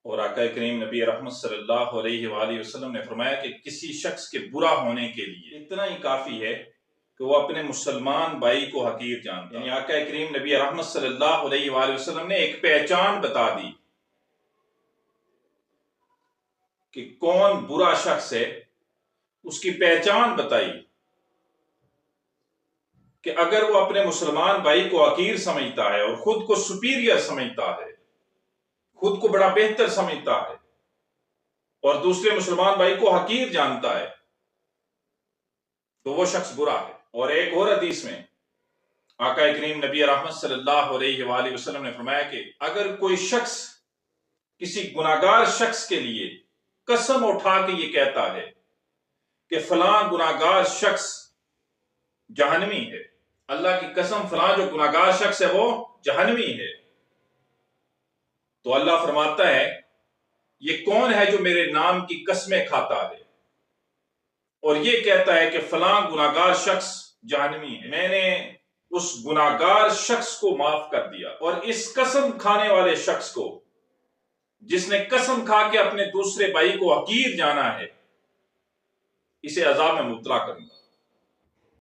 اور آقا کریم نبی رحمت صلی اللہ علیہ وآلہ وسلم نے فرمایا کہ کسی شخص کے برا ہونے کے لیے اتنا ہی کافی ہے کہ وہ اپنے مسلمان بھائی کو حقیر جانتا ہے۔ یعنی آقا کریم نبی رحمت صلی اللہ علیہ وآلہ وسلم نے ایک پہچان بتا دی کہ کون برا شخص ہے، اس کی پہچان بتائی کہ اگر وہ اپنے مسلمان بھائی کو حقیر سمجھتا ہے اور خود کو سپیریئر سمجھتا ہے، خود کو بڑا بہتر سمجھتا ہے اور دوسرے مسلمان بھائی کو حقیر جانتا ہے تو وہ شخص برا ہے۔ اور ایک اور حدیث میں آقا کریم نبی رحمت صلی اللہ علیہ وآلہ وسلم نے فرمایا کہ اگر کوئی شخص کسی گناہگار شخص کے لیے قسم اٹھا کے یہ کہتا ہے کہ فلاں گناہگار شخص جہنمی ہے، اللہ کی قسم فلاں جو گناہگار شخص ہے وہ جہنمی ہے، تو اللہ فرماتا ہے یہ کون ہے جو میرے نام کی قسمیں کھاتا ہے اور یہ کہتا ہے کہ فلاں گناہگار شخص جہنمی ہے، میں نے اس گناہگار شخص کو معاف کر دیا، اور اس قسم کھانے والے شخص کو جس نے قسم کھا کے اپنے دوسرے بھائی کو حقیر جانا ہے، اسے عذاب میں مبتلا کروں گا۔